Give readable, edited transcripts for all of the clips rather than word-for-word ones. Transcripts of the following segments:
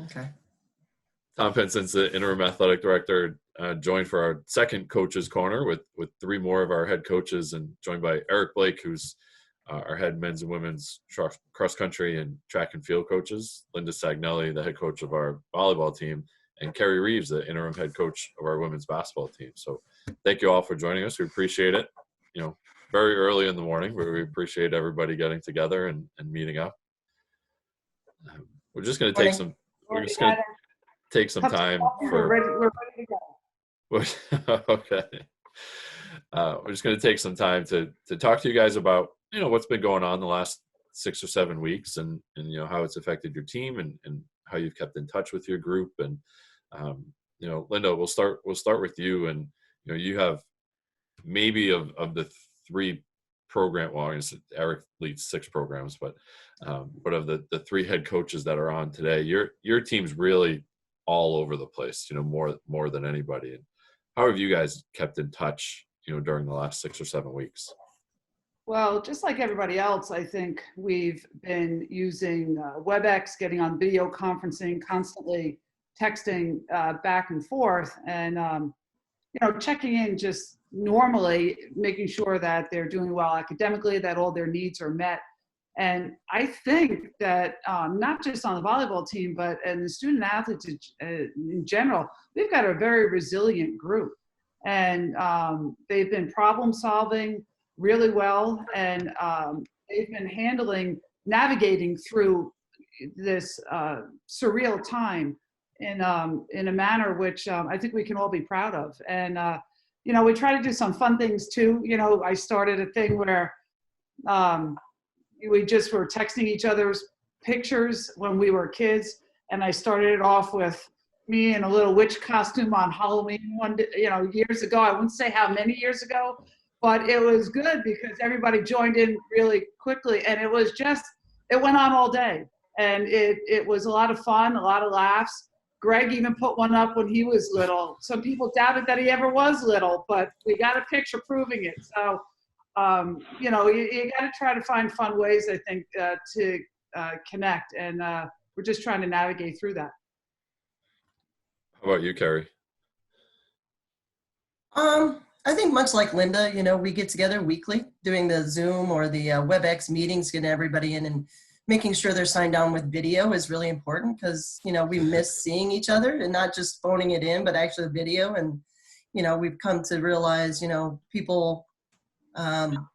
Okay. Tom Pincince, the interim athletic director, joined for our second coaches corner with three more of our head coaches, and joined by Eric Blake, who's our head men's and women's cross country and track and field coaches, Linda Sagnelli, the head coach of our volleyball team, and Kerri Reaves, the interim head coach of our women's basketball team. So thank you all for joining us. We appreciate it. Very early in the morning, but we appreciate everybody getting together and meeting up. We're just going to take some. We're just going to take some time for. We're ready to go. Okay. We're just going to take some time to talk to you guys about what's been going on the last 6 or 7 weeks, and how it's affected your team and how you've kept in touch with your group. And Linda, we'll start with you. And you have maybe of the 3 program, well, I guess Eric leads 6 programs, but of the 3 head coaches that are on today, your team's really all over the place, more than anybody. And how have you guys kept in touch, during the last 6 or 7 weeks? Well, just like everybody else, I think we've been using WebEx, getting on video conferencing, constantly texting back and forth, and checking in just normally, making sure that they're doing well academically, that all their needs are met. And I think that not just on the volleyball team, but in the student athletes in general, we've got a very resilient group. And they've been problem solving really well. And they've been navigating through this surreal time in a manner which I think we can all be proud of. And we try to do some fun things too. I started a thing where we just were texting each other's pictures when we were kids. And I started it off with me in a little witch costume on Halloween years ago. I wouldn't say how many years ago, but it was good because everybody joined in really quickly. And it went on all day. And it was a lot of fun, a lot of laughs. Greg even put one up when he was little. Some people doubted that he ever was little, but we got a picture proving it. So, you got to try to find fun ways, I think, to connect. And we're just trying to navigate through that. How about you, Kerri? I think much like Linda, we get together weekly doing the Zoom or the WebEx meetings, getting everybody in and making sure they're signed on with video is really important because, we miss seeing each other and not just phoning it in, but actually video. And, we've come to realize, people,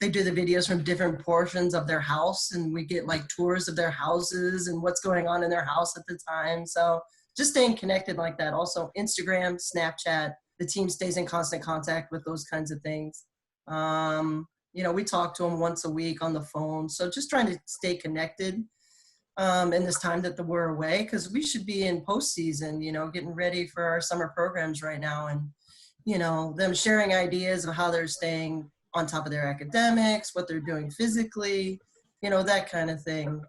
they do the videos from different portions of their house, and we get like tours of their houses and what's going on in their house at the time. So just staying connected like that. Also Instagram, Snapchat, the team stays in constant contact with those kinds of things. We talk to them once a week on the phone. So just trying to stay connected in this time that we're away, because we should be in postseason, getting ready for our summer programs right now. And, them sharing ideas of how they're staying on top of their academics, what they're doing physically, that kind of thing.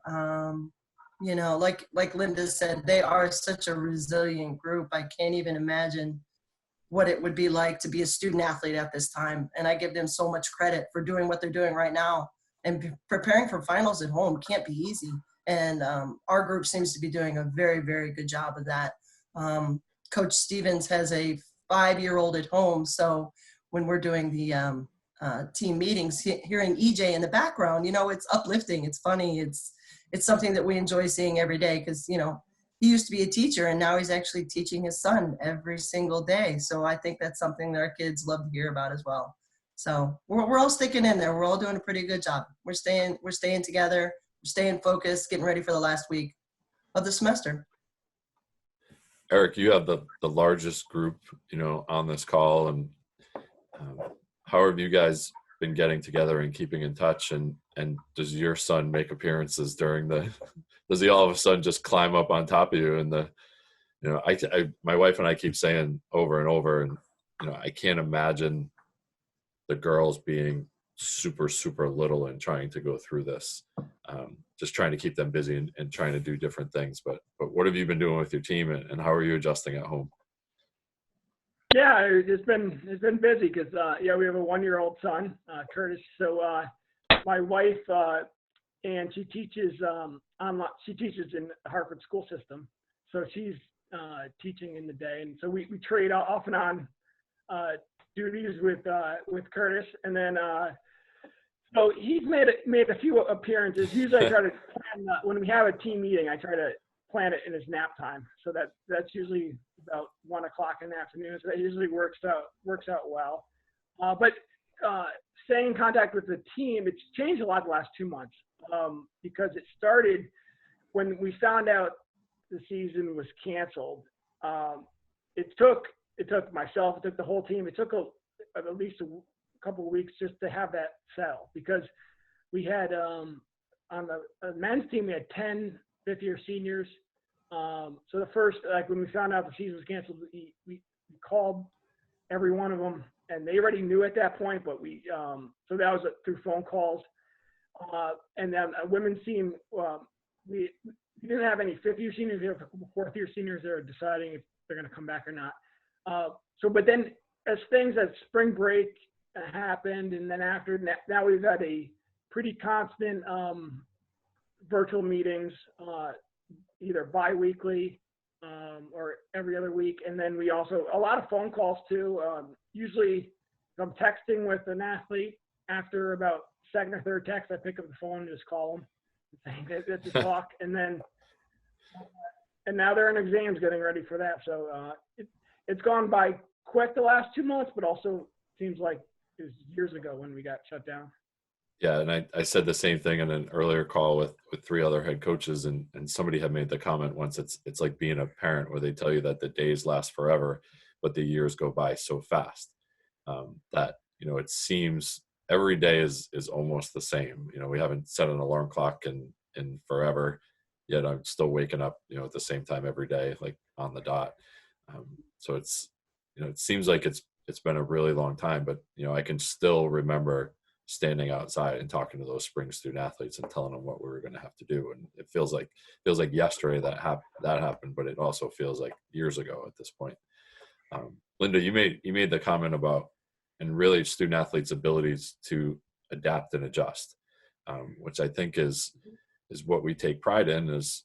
Like Linda said, they are such a resilient group. I can't even imagine what it would be like to be a student athlete at this time. And I give them so much credit for doing what they're doing right now. And preparing for finals at home can't be easy. And our group seems to be doing a very, very good job of that. Coach Stevens has a 5-year-old at home. So when we're doing the team meetings, hearing EJ in the background, it's uplifting. It's funny. It's something that we enjoy seeing every day because, he used to be a teacher and now he's actually teaching his son every single day. So I think that's something that our kids love to hear about as well. So we're all sticking in there. We're all doing a pretty good job. We're staying together, we're staying focused, getting ready for the last week of the semester. Eric, you have the largest group, on this call, and how have you guys been getting together and keeping in touch? And does your son make appearances during does he all of a sudden just climb up on top of you? And my wife and I keep saying over and over, and, I can't imagine the girls being super, super little and trying to go through this, just trying to keep them busy and trying to do different things. But what have you been doing with your team, and how are you adjusting at home? Yeah, it's been busy because we have a 1-year-old son, Curtis. So my wife and she teaches in the Hartford school system. so she's teaching in the day, and so we trade off and on duties with Curtis, and then so he's made a few appearances. Usually I try to plan when we have a team meeting, I try to plan it in his nap time, so that's usually about 1 o'clock in the afternoon. So that usually works out well. But staying in contact with the team, it's changed a lot the last 2 months because it started when we found out the season was canceled. It took myself, it took the whole team, it took at least a couple of weeks just to have that settle, because we had on the men's team we had 10 fifth-year seniors. So the first, like when we found out the season was canceled, we called every one of them, and they already knew at that point, but so that was through phone calls. And then a women's team, we didn't have any fifth-year seniors. We have a couple fourth-year seniors that are deciding if they're going to come back or not. But then as things at spring break happened, and then after now we've had a pretty constant virtual meetings, either bi-weekly or every other week. And then we also, a lot of phone calls too. Usually if I'm texting with an athlete, after about second or third text, I pick up the phone and just call them and say, let's just talk. And now they're in exams getting ready for that. So it's gone by quick the last 2 months, but also seems like it was years ago when we got shut down. Yeah, and I said the same thing in an earlier call with 3 other head coaches, and somebody had made the comment once, it's like being a parent where they tell you that the days last forever, but the years go by so fast that, it seems every day is almost the same. We haven't set an alarm clock in forever, yet I'm still waking up, at the same time every day, like on the dot. So it's, it seems like it's been a really long time, but, I can still remember standing outside and talking to those spring student athletes and telling them what we were going to have to do. And it feels like yesterday that happened, but it also feels like years ago at this point. Linda, you made the comment about, and really student athletes' abilities to adapt and adjust, which I think is what we take pride in as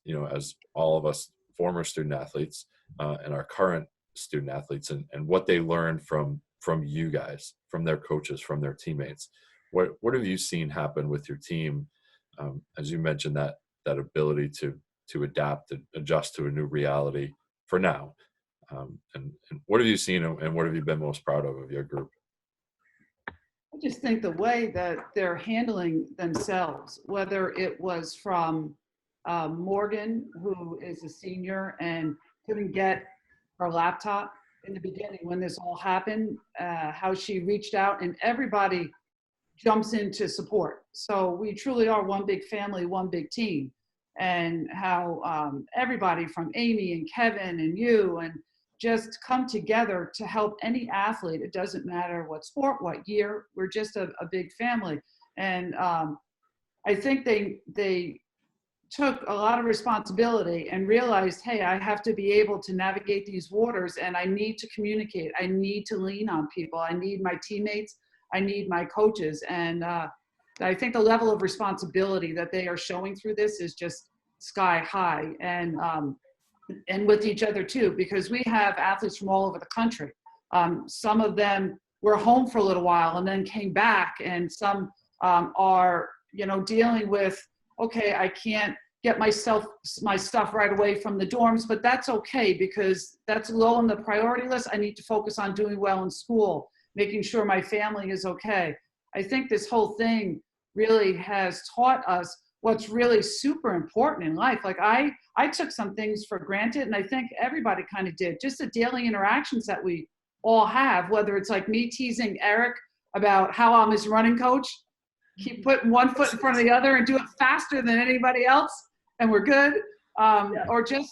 all of us former student athletes and our current student athletes, and what they learn from you guys, from their coaches, from their teammates. What have you seen happen with your team? As you mentioned, that ability to adapt and adjust to a new reality for now. And what have you seen, and what have you been most proud of your group? I just think the way that they're handling themselves, whether it was from Morgan, who is a senior and couldn't get her laptop in the beginning when this all happened, how she reached out, and everybody jumps in to support. So we truly are one big family, one big team, and how everybody from Amy and Kevin and you and just come together to help any athlete. It doesn't matter what sport, what year, we're just a big family. And I think they took a lot of responsibility and realized, hey, I have to be able to navigate these waters, and I need to communicate. I need to lean on people. I need my teammates. I need my coaches. And I think the level of responsibility that they are showing through this is just sky high, and with each other too, because we have athletes from all over the country. Some of them were home for a little while and then came back, and some are, dealing with, okay, I can't get my stuff right away from the dorms, but that's okay because that's low on the priority list. I need to focus on doing well in school, making sure my family is okay. I think this whole thing really has taught us what's really super important in life. Like I took some things for granted, and I think everybody kind of did. Just the daily interactions that we all have, whether it's like me teasing Eric about how I'm his running coach, keep putting one foot in front of the other and do it faster than anybody else, and we're good. Or just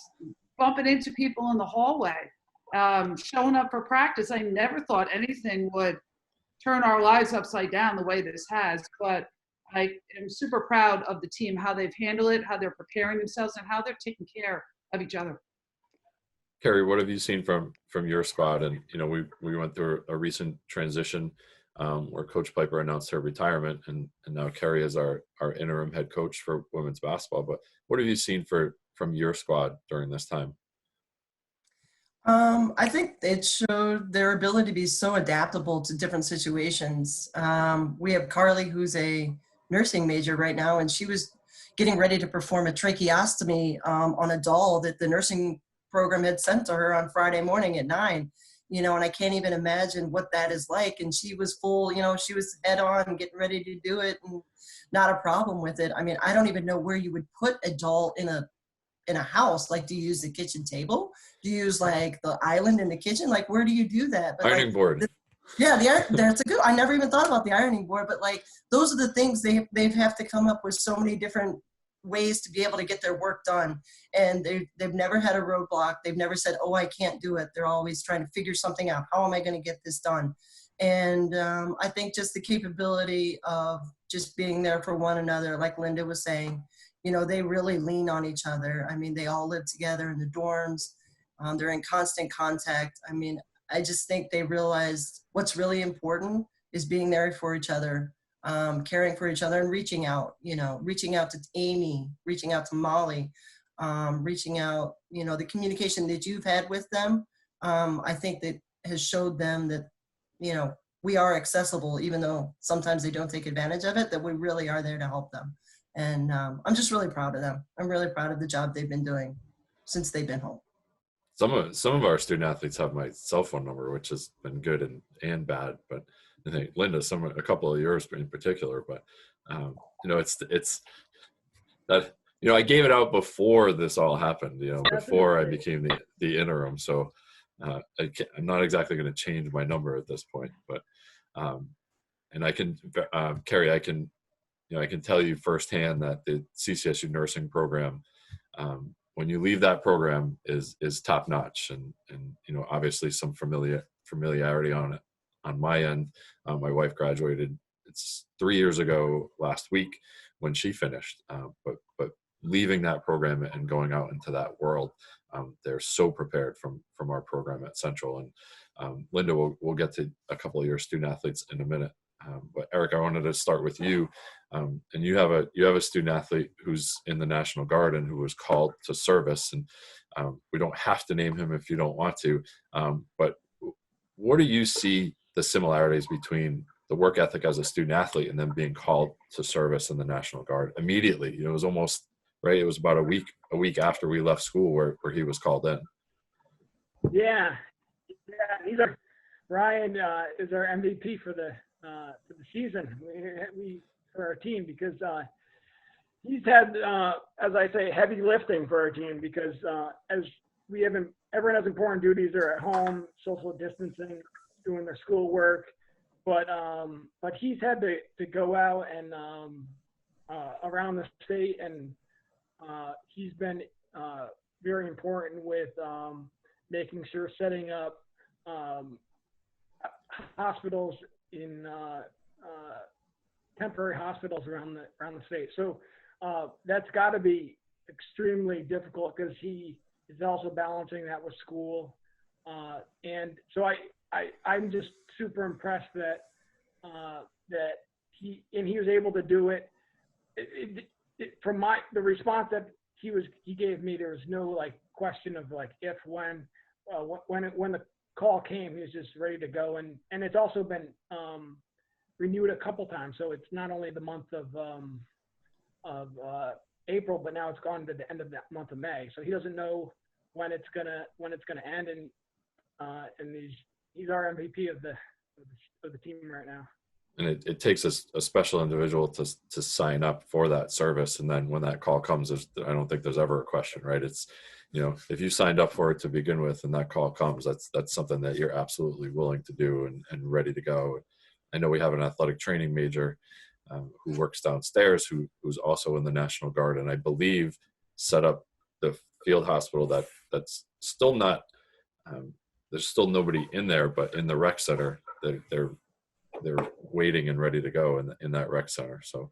bumping into people in the hallway, showing up for practice. I never thought anything would turn our lives upside down the way this has, but I am super proud of the team, how they've handled it, how they're preparing themselves, and how they're taking care of each other. Kerri, what have you seen from your squad? And we went through a recent transition where Coach Piper announced her retirement, and now Kerri is our interim head coach for women's basketball. But what have you seen from your squad during this time? I think it showed their ability to be so adaptable to different situations. We have Carly, who's a nursing major right now, and she was getting ready to perform a tracheostomy on a doll that the nursing program had sent to her on Friday morning at 9. And I can't even imagine what that is like. And she was full, she was head on getting ready to do it and not a problem with it. I mean, I don't even know where you would put a doll in a house. Like, do you use the kitchen table? Do you use like the island in the kitchen? Like, where do you do that? But Ironing board. that's a good, I never even thought about the ironing board, but like, those are the things they have to come up with so many different ways to be able to get their work done. And they've never had a roadblock. They've never said, oh, I can't do it. They're always trying to figure something out. How am I going to get this done? And I think just the capability of just being there for one another, like Linda was saying, they really lean on each other. I mean, they all live together in the dorms. They're in constant contact. I mean, I just think they realized what's really important is being there for each other, caring for each other, and reaching out to Amy, reaching out to Molly, reaching out, the communication that you've had with them. I think that has showed them that, we are accessible, even though sometimes they don't take advantage of it, that we really are there to help them. And I'm just really proud of them. I'm really proud of the job they've been doing since they've been home. Some of our student athletes have my cell phone number, which has been good and bad. But I think Linda, a couple of yours in particular. But it's that I gave it out before this all happened. Before I became the interim. So I'm not exactly going to change my number at this point. But and I can, Kerri, I can tell you firsthand that the CCSU nursing program, when you leave that program, is top notch, and obviously some familiarity on my end. My wife graduated, it's 3 years ago last week when she finished, but leaving that program and going out into that world, they're so prepared from our program at Central. And Linda, we'll get to a couple of your student athletes in a minute. But Eric, I wanted to start with you, and you have a student athlete who's in the National Guard and who was called to service, and we don't have to name him if you don't want to, but what do you see the similarities between the work ethic as a student athlete and then being called to service in the National Guard immediately? It was almost right. It was about a week after we left school where he was called in. Yeah. Ryan is our MVP for the season for our team, because he's had, as I say, heavy lifting for our team, because as everyone has important duties. They're at home, social distancing, doing their schoolwork, but he's had to go out and around the state, and he's been very important with making sure setting up hospitals in temporary hospitals around the state. So that's got to be extremely difficult, because he is also balancing that with school. And so I'm just super impressed that he was able to do it. From the response that he gave me, there was no question of if, when the call came, he was just ready to go. And it's also been renewed a couple times. So it's not only the month of April, but now it's gone to the end of that month of May. So he doesn't know when it's gonna end. And he's our MVP of the team right now. And it takes a special individual to sign up for that service. And then when that call comes, I don't think there's ever a question, right? It's, if you signed up for it to begin with and that call comes, that's something that you're absolutely willing to do and ready to go. I know we have an athletic training major who works downstairs, who's also in the National Guard, and I believe set up the field hospital that's still not, there's still nobody in there, but in the rec center, they're waiting and ready to go in that rec center. So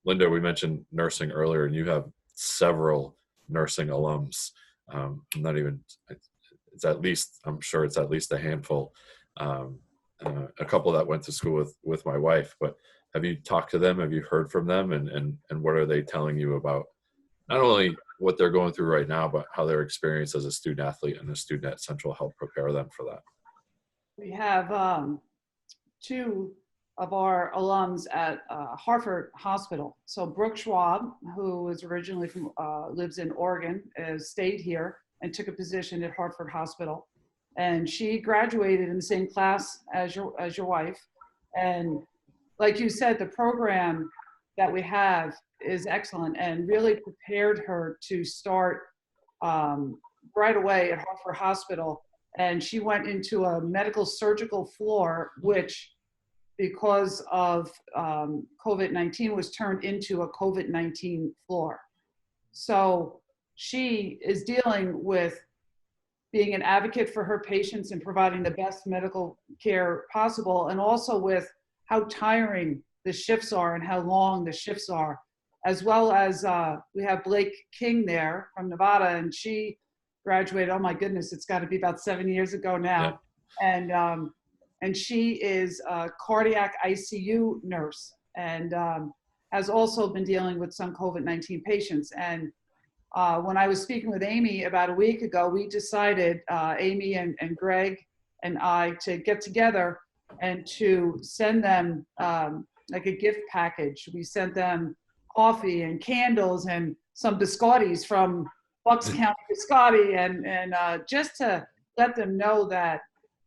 Linda, we mentioned nursing earlier, and you have several nursing alums. I'm sure it's at least a handful, a couple that went to school with my wife. But have you talked to them? Have you heard from them? And what are they telling you about not only what they're going through right now, but how their experience as a student athlete and a student at Central helped prepare them for that. We have two of our alums at Hartford Hospital. So Brooke Schwab, who is originally from, lives in Oregon, stayed here and took a position at Hartford Hospital. And she graduated in the same class as your wife. And like you said, the program that we have is excellent and really prepared her to start right away at Hartford Hospital. And she went into a medical surgical floor, which because of COVID-19 was turned into a COVID-19 floor. So she is dealing with being an advocate for her patients and providing the best medical care possible, and also with how tiring the shifts are and how long the shifts are, as well as we have Blake King there from Nevada, and she graduated, oh my goodness, it's got to be about 7 years ago now. Yeah. And she is a cardiac ICU nurse and has also been dealing with some COVID-19 patients. And when I was speaking with Amy about a week ago, we decided, Amy and Greg and I, to get together and to send them like a gift package. We sent them coffee and candles and some biscottis from Bucks County Biscotti, and just to let them know that,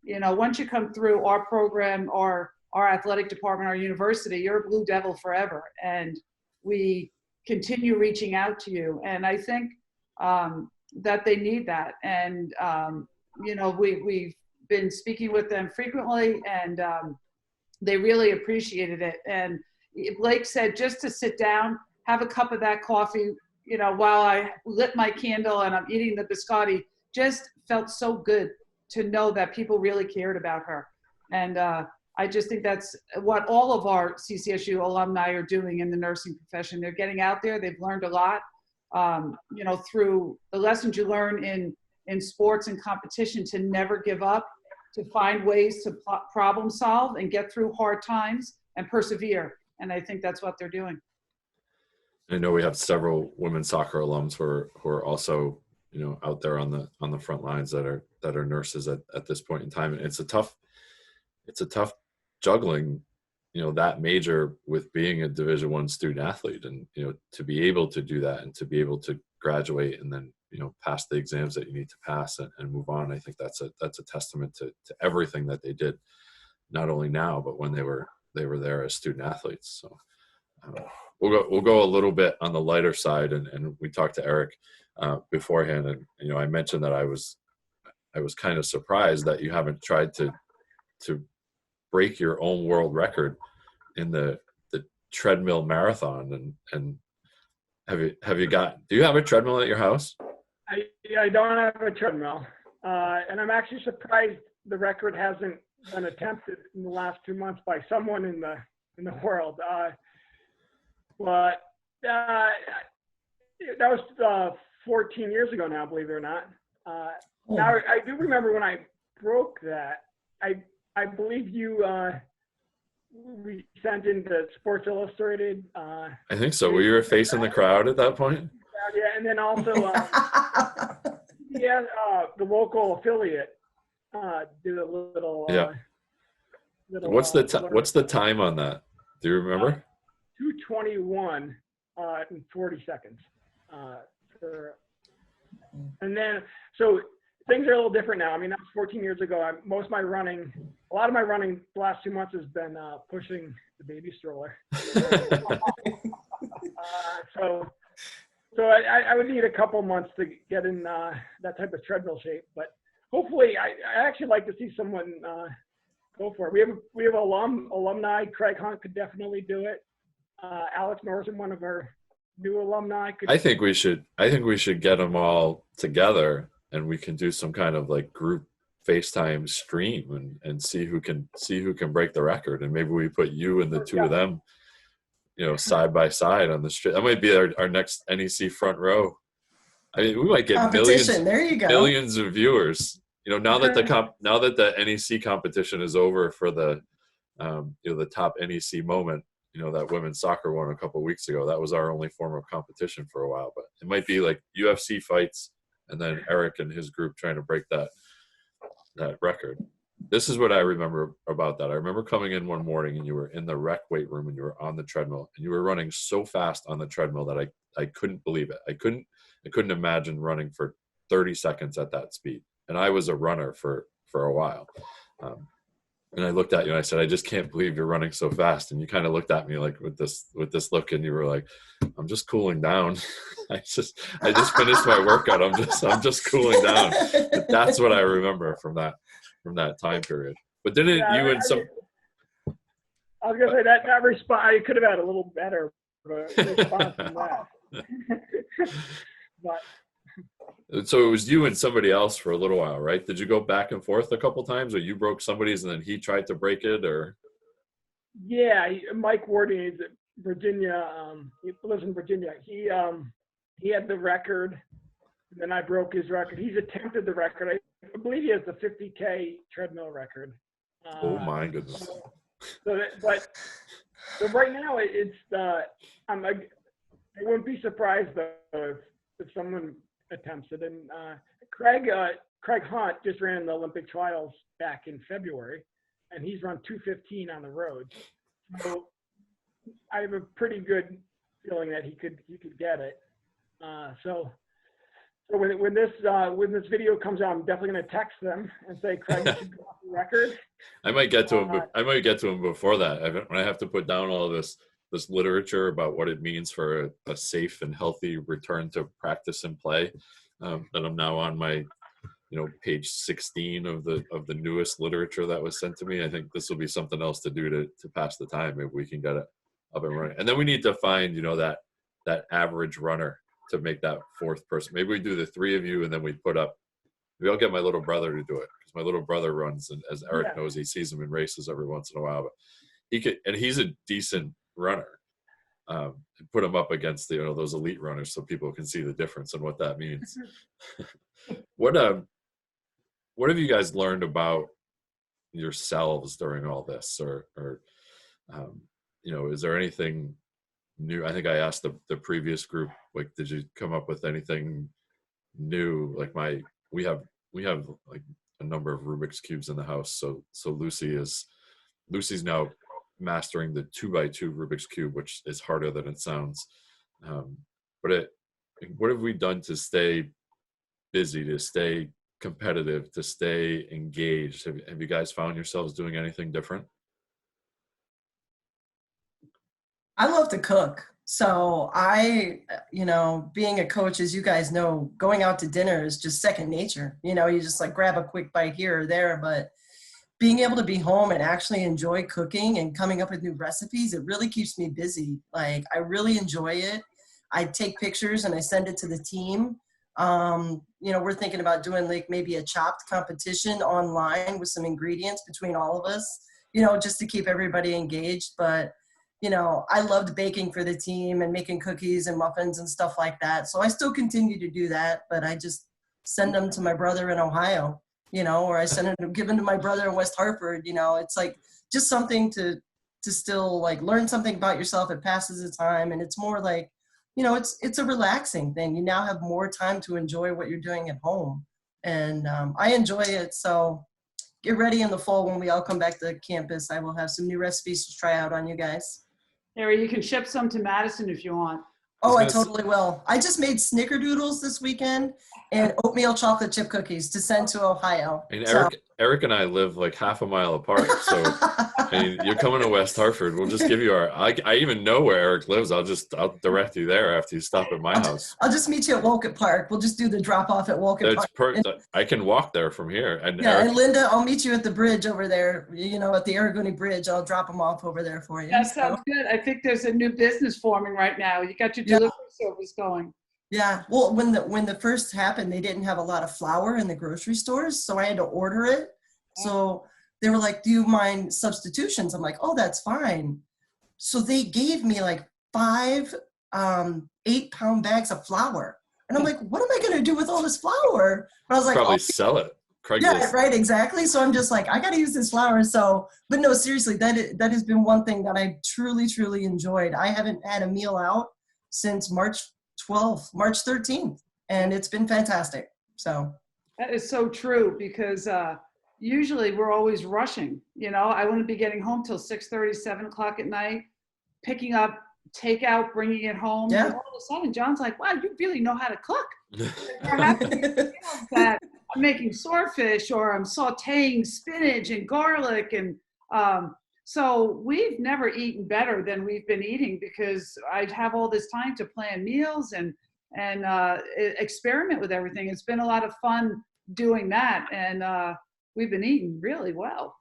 you know, once you come through our program, our athletic department, our university, you're a Blue Devil forever. And we continue reaching out to you. And I think that they need that. And, you know, we've been speaking with them frequently, and they really appreciated it. And Blake said just to sit down, have a cup of that coffee, you know, while I lit my candle and I'm eating the biscotti, just felt so good to know that people really cared about her. And I just think that's what all of our CCSU alumni are doing in the nursing profession. They're getting out there. They've learned a lot, you know, through the lessons you learn in sports and competition, to never give up, to find ways to problem solve and get through hard times and persevere. And I think that's what they're doing. I know we have several women's soccer alums who are also, you know, out there on the front lines that are nurses at this point in time. And it's a tough juggling, you know, that major with being a Division I student athlete, and, you know, to be able to do that and to be able to graduate and then, you know, pass the exams that you need to pass and move on. I think that's a testament to everything that they did, not only now, but when they were there as student athletes. So we'll go a little bit on the lighter side, and we talked to Eric beforehand, and, you know, I mentioned that I was kind of surprised that you haven't tried to break your own world record in the Treadmill Marathon. And do you have a treadmill at your house? I don't have a treadmill, and I'm actually surprised the record hasn't been attempted in the last 2 months by someone in the world. But that was 14 years ago now, believe it or not. Now I do remember when I broke that. I believe you we sent into Sports Illustrated. I think so. Were you facing the crowd at that point? Yeah, and then also the local affiliate did a little. What's the time on that? Do you remember? 2:21 in 40 seconds. And then so things are a little different now. I mean, that was 14 years ago. A lot of my running the last 2 months has been pushing the baby stroller. So I would need a couple months to get in that type of treadmill shape. But hopefully, I actually like to see someone go for it. We have alumni. Craig Hunt could definitely do it. Alex Morrison, one of our new alumni. I think we should get them all together, and we can do some kind of like group FaceTime stream and see who can break the record. And maybe we put you and the two of them, you know, side by side on the street. That might be our next NEC front row. I mean, we might get millions of viewers. You know, now that the NEC competition is over for the you know, the top NEC moment, you know, that women's soccer won a couple of weeks ago. That was our only form of competition for a while. But It might be like UFC fights and then Eric and his group trying to break that record. This is what I remember about that. I remember coming in one morning and you were in the rec weight room and you were on the treadmill and you were running so fast on the treadmill that I couldn't believe it. I couldn't imagine running for 30 seconds at that speed. And I was a runner for a while. And I looked at you and I said, I just can't believe you're running so fast. And you kind of looked at me like with this look, and you were like, I'm just cooling down. I just finished my workout. I'm just cooling down. But that's what I remember from that time period. But didn't you and some? I was gonna say that response, I could have had a little better response than that. But. So it was you and somebody else for a little while, right? Did you go back and forth a couple times, or you broke somebody's and then he tried to break it, or? Yeah, Mike Warden is at Virginia. He lives in Virginia. He had the record, and then I broke his record. He's attempted the record. I believe he has the 50K treadmill record. Oh my goodness! So right now it's I wouldn't be surprised though if someone attempts it. And Craig Hunt just ran the Olympic trials back in February, and he's run 2:15 on the road. So I have a pretty good feeling that he could get it. So when this video comes out, I'm definitely going to text them and say, Craig, you should go off the record. I might get to him. I might get to him before that. When I have to put down all of this literature about what it means for a safe and healthy return to practice and play, that I'm now on my, page 16 of the newest literature that was sent to me. I think this will be something else to do to pass the time if we can get it up and running. And then we need to find, that average runner to make that fourth person. Maybe we do the three of you, and then maybe I'll get my little brother to do it, because my little brother runs, and as Eric knows, he sees him in races every once in a while, but he's a decent runner. Put him up against those elite runners so people can see the difference and what that means. What have you guys learned about yourselves during all this, or is there anything new? I think I asked the previous group, like, did you come up with anything new? Like we have like a number of Rubik's cubes in the house, so Lucy's now mastering the 2x2 Rubik's Cube, which is harder than it sounds. But what have we done to stay busy, to stay competitive, to stay engaged? Have you guys found yourselves doing anything different? I love to cook. So being a coach, as you guys know, going out to dinner is just second nature. You just like grab a quick bite here or there, but being able to be home and actually enjoy cooking and coming up with new recipes, it really keeps me busy. Like, I really enjoy it. I take pictures and I send it to the team. We're thinking about doing like maybe a chopped competition online with some ingredients between all of us, just to keep everybody engaged. But, I loved baking for the team and making cookies and muffins and stuff like that. So I still continue to do that, but I just send them to my brother in Ohio. Or I give them to my brother in West Hartford. It's like just something to still like learn something about yourself. It passes the time, and it's more like, it's a relaxing thing. You now have more time to enjoy what you're doing at home, and I enjoy it. So get ready in the fall when we all come back to campus. I will have some new recipes to try out on you guys. Harry, you can ship some to Madison if you want. Oh, I totally will. I just made snickerdoodles this weekend and oatmeal chocolate chip cookies to send to Ohio. And Eric and I live like half a mile apart. So you're coming to West Hartford. We'll just give you I even know where Eric lives. I'll direct you there after you stop at my house. I'll just meet you at Wolcott Park. We'll just do the drop off at Wolcott Park. I can walk there from here. And and Linda, I'll meet you at the bridge over there, at the Aragoni Bridge. I'll drop them off over there for you. That sounds good. I think there's a new business forming right now. You got your delivery service going. Yeah. Well, when the first happened, they didn't have a lot of flour in the grocery stores, so I had to order it. So they were like, do you mind substitutions? I'm like, oh, that's fine. So they gave me like 5 8-pound bags of flour. And I'm like, what am I going to do with all this flour? But I was like, probably sell it. Craigslist. Yeah, right, exactly. So I'm just like, I got to use this flour. So, but no, seriously, that has been one thing that I truly, truly enjoyed. I haven't had a meal out since March March 13th, and it's been fantastic. So That is so true, because usually we're always rushing. You know, I wouldn't be getting home till 6:30, 7 o'clock at night, picking up takeout, bringing it home. Yeah. And all of a sudden, John's like, wow, you really know how to cook. We're having meals that I'm making swordfish, or I'm sauteing spinach and garlic. And so we've never eaten better than we've been eating, because I have all this time to plan meals and experiment with everything. It's been a lot of fun doing that, and we've been eating really well.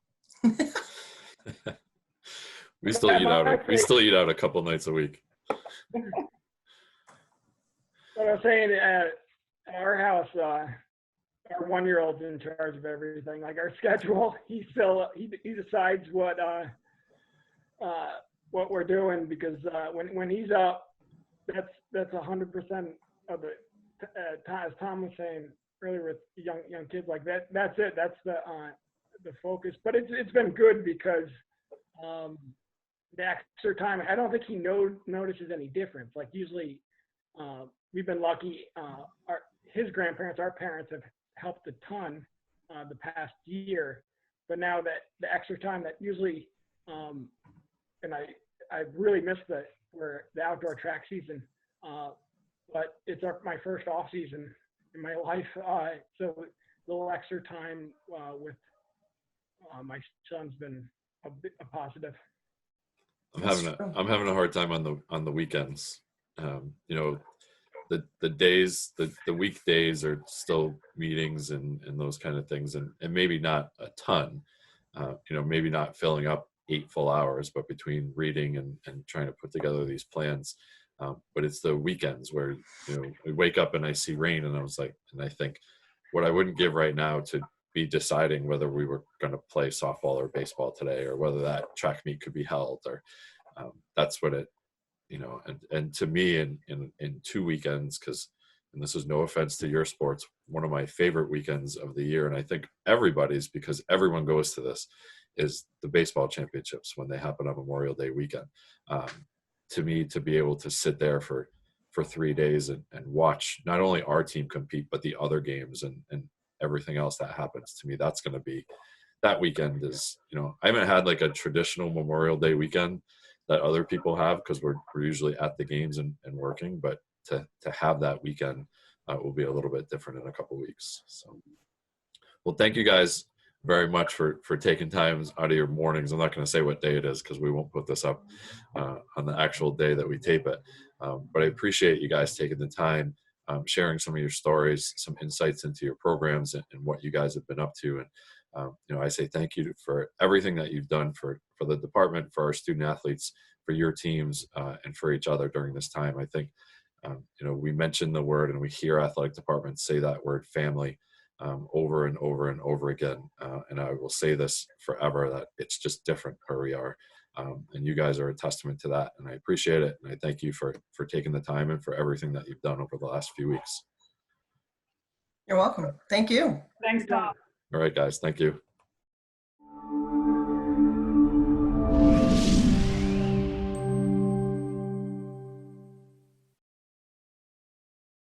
We still eat out. We still eat out a couple nights a week. But I was saying, at our house, our 1-year-old's in charge of everything. Like our schedule, he decides what we're doing, because when he's up, that's 100% of it. As Tom was saying earlier with young kids, like that's it. That's the focus. But it's been good, because the extra time, I don't think he notices any difference. Like usually, we've been lucky. His grandparents, our parents, have helped a ton the past year. But now that the extra time, that usually, and I really missed the outdoor track season. But it's my first off season in my life, so a little extra time with my son's been a positive. I'm having a hard time on the weekends. You know, the weekdays are still meetings and those kind of things, and maybe not a ton. You know, maybe not filling up 8 full hours, but between reading and trying to put together these plans. But it's the weekends where, you know, we wake up and I see rain, and I think what I wouldn't give right now to be deciding whether we were going to play softball or baseball today, or whether that track meet could be held, or that's what it, you know, and to me in 2 weekends, and this is no offense to your sports, one of my favorite weekends of the year, and I think everybody's, because everyone goes to this, is the baseball championships when they happen on Memorial Day weekend. To me, to be able to sit there for 3 days and watch not only our team compete, but the other games and everything else that happens, to me, that's going to be, that weekend is, you know, I haven't had like a traditional Memorial Day weekend that other people have, because we're usually at the games and working, but to have that weekend will be a little bit different in a couple of weeks. So, well, thank you guys very much for taking time out of your mornings. I'm not going to say what day it is, because we won't put this up on the actual day that we tape it. But I appreciate you guys taking the time, sharing some of your stories, some insights into your programs and what you guys have been up to. And, you know, I say thank you for everything that you've done for the department, for our student athletes, for your teams, and for each other during this time. I think, you know, we mentioned the word, and we hear athletic departments say that word, family, over and over and over again. And I will say this forever, that it's just different where we are. And you guys are a testament to that. And I appreciate it. And I thank you for taking the time and for everything that you've done over the last few weeks. You're welcome. Thank you. Thanks, Tom. All right, guys. Thank you.